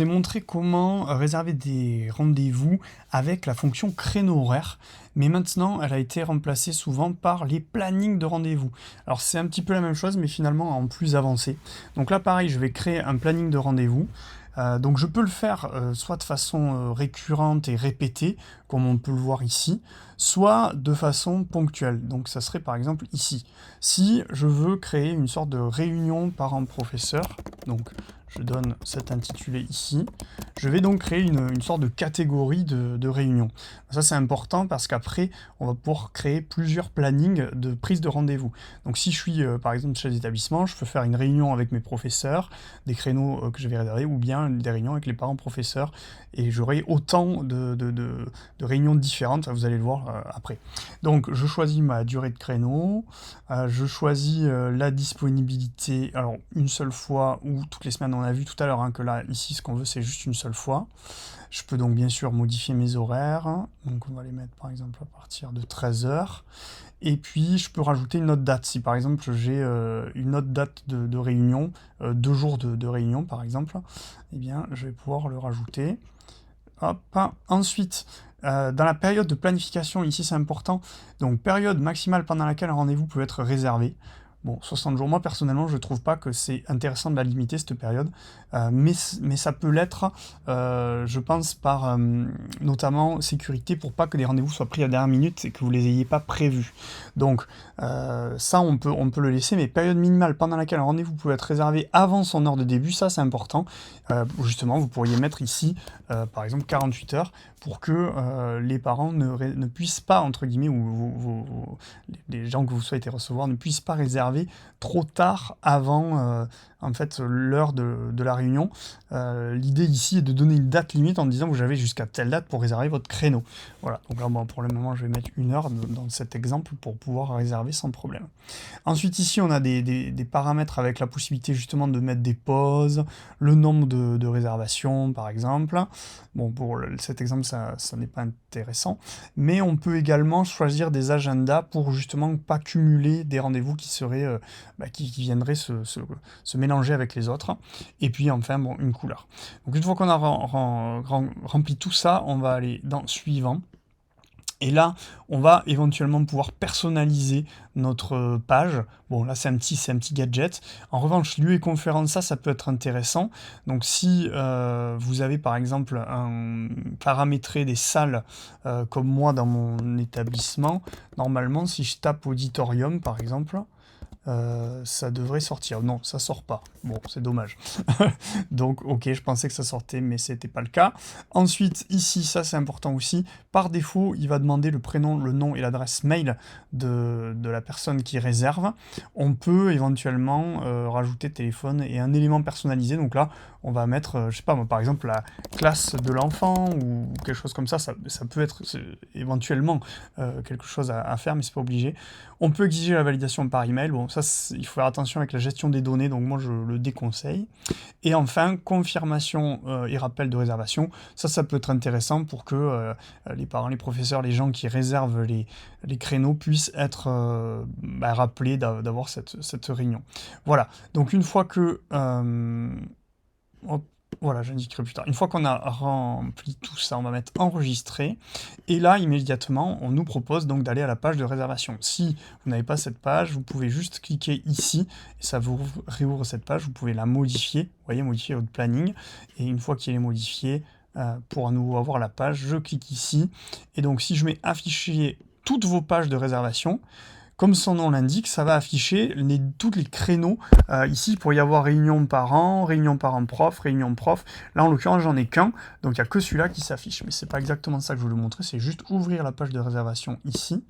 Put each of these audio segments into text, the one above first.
Je vais montrer comment réserver des rendez-vous avec la fonction créneau horaire, mais maintenant elle a été remplacée souvent par les plannings de rendez-vous. Alors c'est un petit peu la même chose, mais finalement en plus avancé. Donc là pareil, je vais créer un planning de rendez-vous. Donc je peux le faire soit de façon récurrente et répétée, comme on peut le voir ici, soit de façon ponctuelle. Donc ça serait par exemple ici. Si je veux créer une sorte de réunion parents-professeurs, donc je donne cet intitulé ici, je vais donc créer une sorte de catégorie de réunion. Ça c'est important parce qu'après on va pouvoir créer plusieurs plannings de prise de rendez-vous. Donc si je suis par exemple chef d'établissement, je peux faire une réunion avec mes professeurs, des créneaux que je vais réserver, ou bien des réunions avec les parents professeurs, et j'aurai autant de réunions différentes, vous allez le voir après. Donc je choisis ma durée de créneau, je choisis la disponibilité, alors une seule fois ou toutes les semaines. On a vu tout à l'heure que là, ici, ce qu'on veut, c'est juste une seule fois. Je peux donc bien sûr modifier mes horaires, donc on va les mettre par exemple à partir de 13h. Et puis je peux rajouter une autre date. Si par exemple j'ai une autre date de réunion, 2 jours de réunion par exemple, eh bien je vais pouvoir le rajouter. Hop. Ensuite, dans la période de planification, ici c'est important, donc période maximale pendant laquelle un rendez-vous peut être réservé. Bon, 60 jours, moi personnellement je trouve pas que c'est intéressant de la limiter cette période, mais ça peut l'être, je pense, par notamment sécurité, pour pas que des rendez-vous soient pris à la dernière minute et que vous les ayez pas prévus. Donc ça on peut le laisser, mais période minimale pendant laquelle un rendez-vous peut être réservé avant son heure de début, ça c'est important. Justement, vous pourriez mettre ici, par exemple 48 heures, pour que les parents ne puissent pas, entre guillemets, ou les gens que vous souhaitez recevoir ne puissent pas réserver trop tard avant en fait l'heure de la réunion. L'idée ici est de donner une date limite en disant vous avez jusqu'à telle date pour réserver votre créneau. Voilà, donc là bon, pour le moment je vais mettre 1 heure dans cet exemple pour pouvoir réserver sans problème. Ensuite ici on a des paramètres avec la possibilité justement de mettre des pauses, le nombre de réservations par exemple. Bon, pour cet exemple ça n'est pas intéressant, mais on peut également choisir des agendas pour justement pas cumuler des rendez-vous qui seraient qui viendraient se mélanger avec les autres. Et puis enfin bon, une couleur. Donc une fois qu'on a rempli tout ça, on va aller dans suivant. Et là, on va éventuellement pouvoir personnaliser notre page. Bon, là, c'est un petit gadget. En revanche, lieu et conférence, ça peut être intéressant. Donc, si vous avez, par exemple, paramétré des salles comme moi dans mon établissement, normalement, si je tape auditorium, par exemple, ça devrait sortir. Non, ça sort pas. Bon, c'est dommage. Donc, ok, je pensais que ça sortait, mais c'était pas le cas. Ensuite, ici, ça c'est important aussi. Par défaut, il va demander le prénom, le nom et l'adresse mail de la personne qui réserve. On peut éventuellement rajouter téléphone et un élément personnalisé. Donc là, on va mettre, je sais pas moi, par exemple, la classe de l'enfant ou quelque chose comme ça. Ça peut être éventuellement quelque chose à faire, mais c'est pas obligé. On peut exiger la validation par email. Bon, ça, il faut faire attention avec la gestion des données, donc moi je le déconseille. Et enfin, confirmation et rappel de réservation. Ça peut être intéressant pour que les parents, les professeurs, les gens qui réservent les créneaux puissent être rappelés d'avoir cette réunion. Voilà, donc une fois que... voilà, j'indiquerai plus tard. Une fois qu'on a rempli tout ça, on va mettre enregistrer. Et là, immédiatement, on nous propose donc d'aller à la page de réservation. Si vous n'avez pas cette page, vous pouvez juste cliquer ici et ça vous réouvre cette page. Vous pouvez la modifier, vous voyez, modifier votre planning. Et une fois qu'il est modifié, pour à nouveau avoir la page, je clique ici. Et donc, si je mets afficher toutes vos pages de réservation, comme son nom l'indique, ça va afficher tous les créneaux. Ici, il pourrait y avoir réunion parent-prof, réunion prof. Là, en l'occurrence, j'en ai qu'un, donc il n'y a que celui-là qui s'affiche. Mais c'est pas exactement ça que je veux vous montrer, c'est juste ouvrir la page de réservation ici.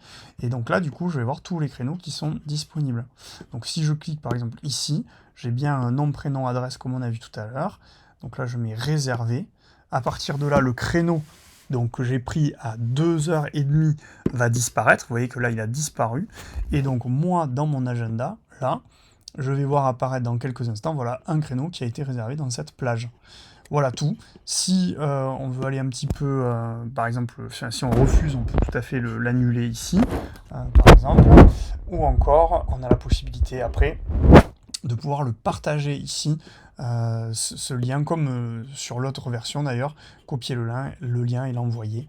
Et donc là, du coup, je vais voir tous les créneaux qui sont disponibles. Donc si je clique par exemple ici, j'ai bien un nom, prénom, adresse comme on a vu tout à l'heure. Donc là, je mets réservé. À partir de là, le créneau donc que j'ai pris à 2h30 va disparaître. Vous voyez que là, il a disparu. Et donc, moi, dans mon agenda, là, je vais voir apparaître dans quelques instants, voilà, un créneau qui a été réservé dans cette plage. Voilà tout. Si on veut aller un petit peu, par exemple, si on refuse, on peut tout à fait l'annuler ici, par exemple. Ou encore, on a la possibilité après de pouvoir le partager ici ce lien, comme sur l'autre version d'ailleurs, copier le lien et l'envoyer.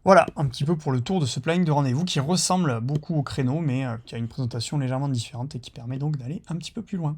Voilà, un petit peu pour le tour de ce planning de rendez-vous qui ressemble beaucoup au créneau, mais qui a une présentation légèrement différente et qui permet donc d'aller un petit peu plus loin.